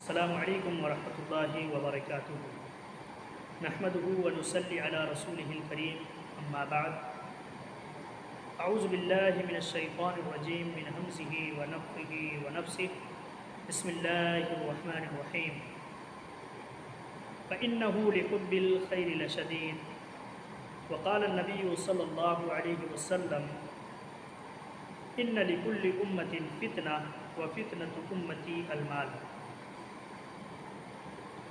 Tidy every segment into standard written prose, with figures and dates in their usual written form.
السلام علیکم ورحمۃ اللہ وبرکاتہ نحمده ونصلی علی رسوله الکریم اما بعد اعوذ باللہ من الشیطان الرجیم من همزه ونفخه ونفثه بسم اللہ الرحمن الرحیم فإنه لحب الخیر لشدید وقال النبی صلی اللہ علیہ وسلم ان لکل امۃ فتنہ وفتنۃ امتی المال۔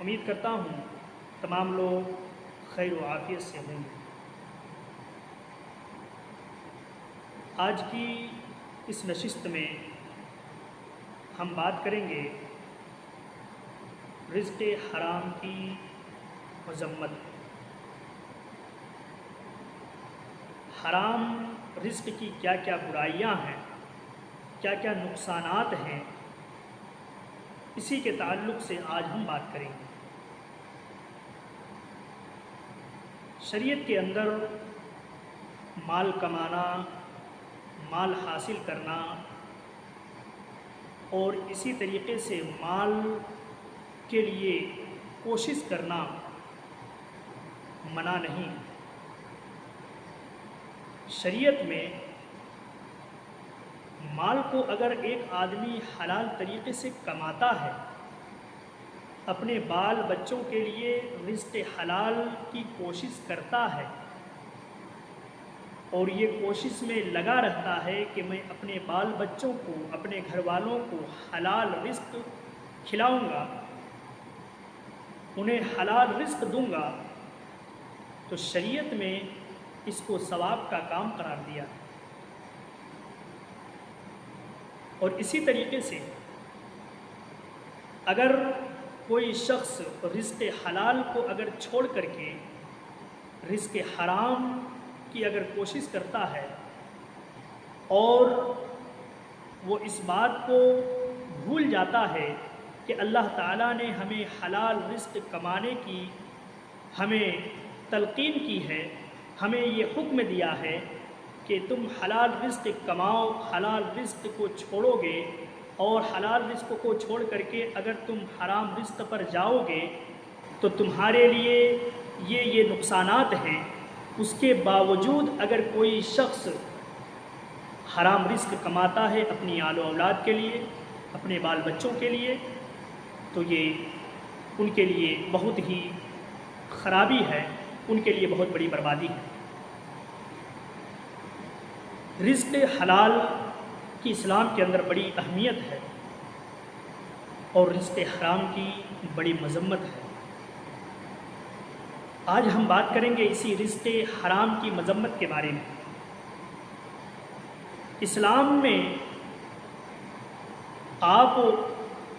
امید کرتا ہوں تمام لوگ خیر و عافیت سے ہوں گے۔ آج کی اس نشست میں ہم بات کریں گے رزق حرام کی مذمت۔ حرام رزق کی کیا کیا برائیاں ہیں، کیا کیا نقصانات ہیں، اسی کے تعلق سے آج ہم بات کریں گے۔ شریعت کے اندر مال کمانا، مال حاصل کرنا اور اسی طریقے سے مال کے لیے کوشش کرنا منع نہیں۔ شریعت میں مال کو اگر ایک آدمی حلال طریقے سے کماتا ہے، اپنے بال بچوں کے لیے رزق حلال کی کوشش کرتا ہے اور یہ کوشش میں لگا رہتا ہے کہ میں اپنے بال بچوں کو، اپنے گھر والوں کو حلال رزق کھلاؤں گا، انہیں حلال رزق دوں گا، تو شریعت میں اس کو ثواب کا کام قرار دیا۔ اور اسی طریقے سے اگر کوئی شخص رزق حلال کو اگر چھوڑ کر کے رزق حرام کی اگر کوشش کرتا ہے اور وہ اس بات کو بھول جاتا ہے کہ اللہ تعالیٰ نے ہمیں حلال رزق کمانے کی ہمیں تلقین کی ہے، ہمیں یہ حکم دیا ہے کہ تم حلال رزق کماؤ، حلال رزق کو چھوڑو گے اور حلال رزق کو چھوڑ کر کے اگر تم حرام رزق پر جاؤ گے تو تمہارے لیے یہ نقصانات ہیں۔ اس کے باوجود اگر کوئی شخص حرام رزق کماتا ہے اپنی آل و اولاد کے لیے، اپنے بال بچوں کے لیے، تو یہ ان کے لیے بہت ہی خرابی ہے، ان کے لیے بہت بڑی بربادی ہے۔ رزق حلال کی اسلام کے اندر بڑی اہمیت ہے اور رزق حرام کی بڑی مذمت ہے۔ آج ہم بات کریں گے اسی رزق حرام کی مذمت کے بارے میں۔ اسلام میں آپ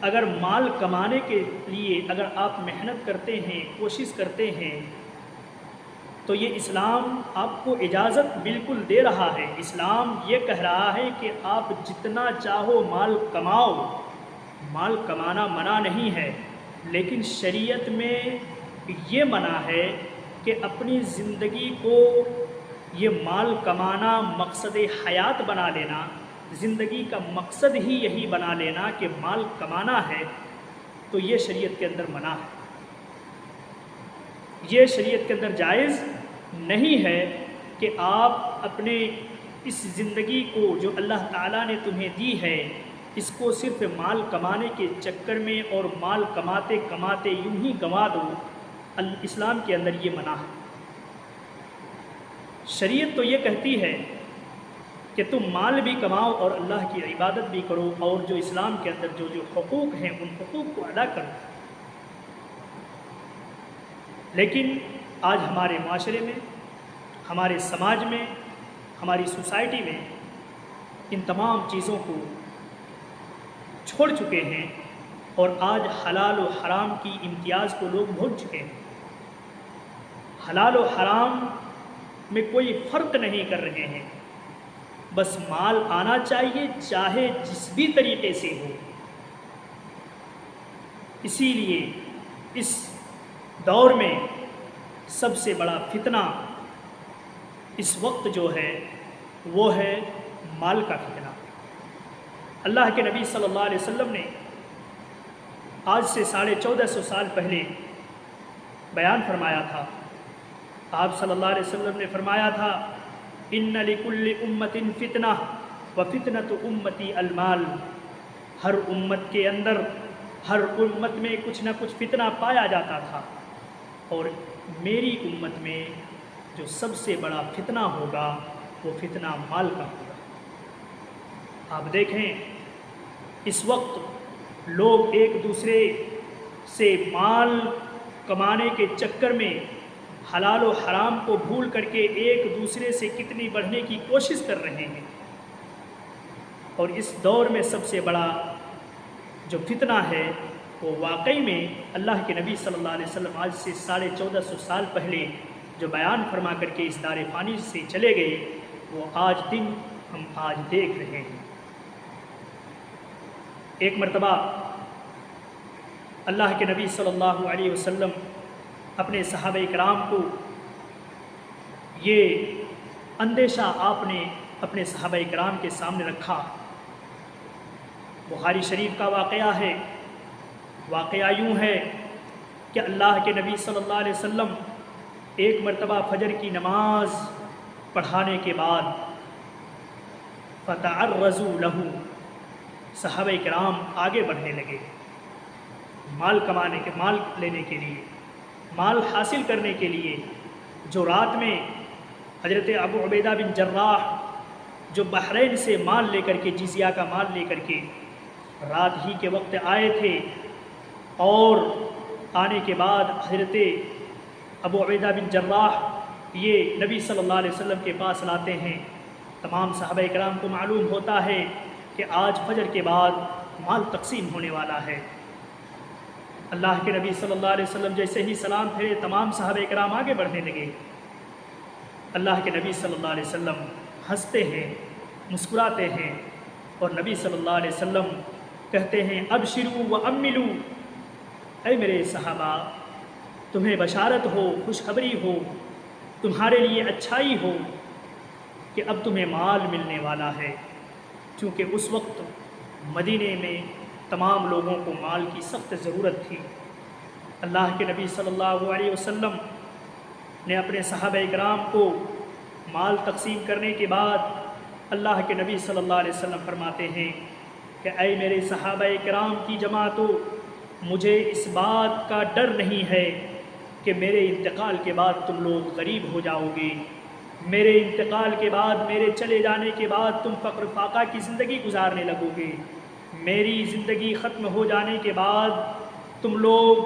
اگر مال کمانے کے لیے اگر آپ محنت کرتے ہیں، کوشش کرتے ہیں، تو یہ اسلام آپ کو اجازت بالکل دے رہا ہے۔ اسلام یہ کہہ رہا ہے کہ آپ جتنا چاہو مال کماؤ، مال کمانا منع نہیں ہے، لیکن شریعت میں یہ منع ہے کہ اپنی زندگی کو یہ مال کمانا مقصد حیات بنا لینا، زندگی کا مقصد ہی یہی بنا لینا کہ مال کمانا ہے، تو یہ شریعت کے اندر منع ہے۔ یہ شریعت کے اندر جائز نہیں ہے کہ آپ اپنے اس زندگی کو جو اللہ تعالیٰ نے تمہیں دی ہے، اس کو صرف مال کمانے کے چکر میں اور مال کماتے کماتے یوں ہی گنوا دو۔ اسلام کے اندر یہ منع ہے۔ شریعت تو یہ کہتی ہے کہ تم مال بھی کماؤ اور اللہ کی عبادت بھی کرو، اور جو اسلام کے اندر جو حقوق ہیں ان حقوق کو ادا کرو۔ لیکن آج ہمارے معاشرے میں، ہمارے سماج میں، ہماری سوسائٹی میں ان تمام چیزوں کو چھوڑ چکے ہیں اور آج حلال و حرام کی امتیاز کو لوگ بھول چکے ہیں۔ حلال و حرام میں کوئی فرق نہیں کر رہے ہیں، بس مال آنا چاہیے چاہے جس بھی طریقے سے ہو۔ اسی لیے اس دور میں سب سے بڑا فتنہ اس وقت جو ہے وہ ہے مال کا فتنہ۔ اللہ کے نبی صلی اللہ علیہ وسلم نے آج سے 1450 سال پہلے بیان فرمایا تھا۔ آپ صلی اللہ علیہ وسلم نے فرمایا تھا ان لکل امت فتنہ وفتنۃ امتی المال، ہر امت کے اندر، ہر امت میں کچھ نہ کچھ فتنہ پایا جاتا تھا، اور میری امت میں جو سب سے بڑا فتنہ ہوگا وہ فتنہ مال کا ہوگا۔ آپ دیکھیں اس وقت لوگ ایک دوسرے سے مال کمانے کے چکر میں حلال و حرام کو بھول کر کے ایک دوسرے سے کتنی بڑھنے کی کوشش کر رہے ہیں، اور اس دور میں سب سے بڑا جو فتنہ ہے وہ واقعی میں اللہ کے نبی صلی اللہ علیہ وسلم آج سے 1450 سال پہلے جو بیان فرما کر کے اس دار فانی سے چلے گئے، وہ آج دن ہم آج دیکھ رہے ہیں۔ ایک مرتبہ اللہ کے نبی صلی اللہ علیہ وسلم اپنے صحابہ کرام کو یہ اندیشہ آپ نے اپنے صحابہ کرام کے سامنے رکھا۔ بخاری شریف کا واقعہ ہے۔ واقعہ یوں ہے کہ اللہ کے نبی صلی اللہ علیہ وسلم ایک مرتبہ فجر کی نماز پڑھانے کے بعد فتعرضوا لہ، صحابہ کرام آگے بڑھنے لگے مال کمانے کے، مال لینے کے لیے، مال حاصل کرنے کے لیے۔ جو رات میں حضرت ابو عبیدہ بن جراح جو بحرین سے مال لے کر کے، جزیہ کا مال لے کر کے رات ہی کے وقت آئے تھے، اور آنے کے بعد حضرت ابو عبیدہ بن جراح یہ نبی صلی اللہ علیہ وسلم کے پاس لاتے ہیں۔ تمام صحابہ کرام کو معلوم ہوتا ہے کہ آج فجر کے بعد مال تقسیم ہونے والا ہے۔ اللہ کے نبی صلی اللہ علیہ وسلم جیسے ہی سلام پھیرے، تمام صحابہ کرام آگے بڑھنے لگے۔ اللہ کے نبی صلی اللہ علیہ وسلم ہنستے ہیں، مسکراتے ہیں، اور نبی صلی اللہ علیہ وسلم کہتے ہیں ابشروا واملوا، اے میرے صحابہ تمہیں بشارت ہو، خوشخبری ہو، تمہارے لیے اچھائی ہو کہ اب تمہیں مال ملنے والا ہے۔ چونکہ اس وقت مدینے میں تمام لوگوں کو مال کی سخت ضرورت تھی۔ اللہ کے نبی صلی اللہ علیہ وسلم نے اپنے صحابہ کرام کو مال تقسیم کرنے کے بعد اللہ کے نبی صلی اللہ علیہ وسلم فرماتے ہیں کہ اے میرے صحابہ کرام کی جماعتو، مجھے اس بات کا ڈر نہیں ہے کہ میرے انتقال کے بعد تم لوگ غریب ہو جاؤ گے، میرے انتقال کے بعد، میرے چلے جانے کے بعد تم فقر فاقہ کی زندگی گزارنے لگو گے، میری زندگی ختم ہو جانے کے بعد تم لوگ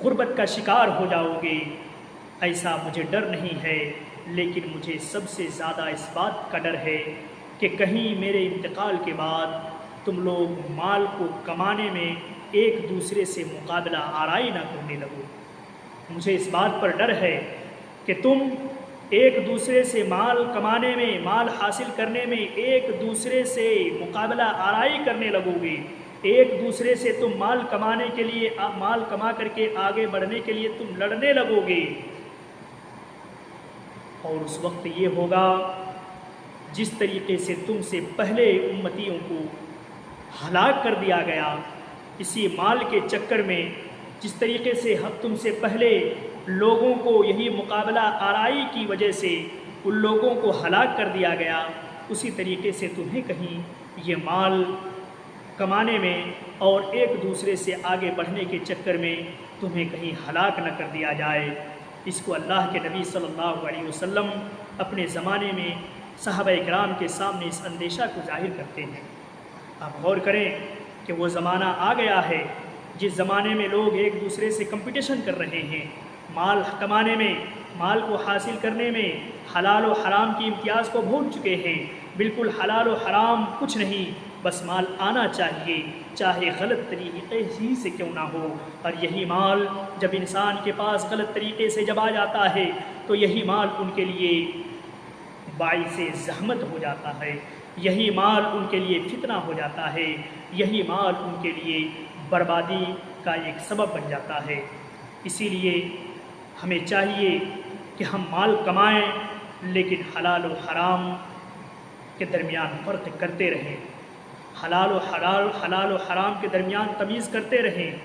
غربت کا شکار ہو جاؤ گے۔ ایسا مجھے ڈر نہیں ہے، لیکن مجھے سب سے زیادہ اس بات کا ڈر ہے کہ کہیں میرے انتقال کے بعد تم لوگ مال کو کمانے میں ایک دوسرے سے مقابلہ آرائی نہ کرنے لگو۔ مجھے اس بات پر ڈر ہے کہ تم ایک دوسرے سے مال کمانے میں، مال حاصل کرنے میں ایک دوسرے سے مقابلہ آرائی کرنے لگو گے، ایک دوسرے سے تم مال کمانے کے لیے، مال کما کر کے آگے بڑھنے کے لیے تم لڑنے لگو گے، اور اس وقت یہ ہوگا جس طریقے سے تم سے پہلے امتیوں کو ہلاک کر دیا گیا اسی مال کے چکر میں، جس طریقے سے تم سے پہلے لوگوں کو یہی مقابلہ آرائی کی وجہ سے ان لوگوں کو ہلاک کر دیا گیا، اسی طریقے سے تمہیں کہیں یہ مال کمانے میں اور ایک دوسرے سے آگے بڑھنے کے چکر میں تمہیں کہیں ہلاک نہ کر دیا جائے۔ اس کو اللہ کے نبی صلی اللہ علیہ وسلم اپنے زمانے میں صحابہ اکرام کے سامنے اس اندیشہ کو ظاہر کرتے ہیں۔ آپ غور کریں کہ وہ زمانہ آ گیا ہے جس زمانے میں لوگ ایک دوسرے سے کمپٹیشن کر رہے ہیں، مال کمانے میں، مال کو حاصل کرنے میں حلال و حرام کی امتیاز کو بھول چکے ہیں۔ بالکل حلال و حرام کچھ نہیں، بس مال آنا چاہیے، چاہے غلط طریقے ہی سے کیوں نہ ہو۔ اور یہی مال جب انسان کے پاس غلط طریقے سے جب آ جاتا ہے تو یہی مال ان کے لیے باعث زحمت ہو جاتا ہے، یہی مال ان کے لیے فتنہ ہو جاتا ہے، یہی مال ان کے لیے بربادی کا ایک سبب بن جاتا ہے۔ اسی لیے ہمیں چاہیے کہ ہم مال کمائیں لیکن حلال و حرام کے درمیان فرق کرتے رہیں۔ حلال و حرام کے درمیان تمیز کرتے رہیں۔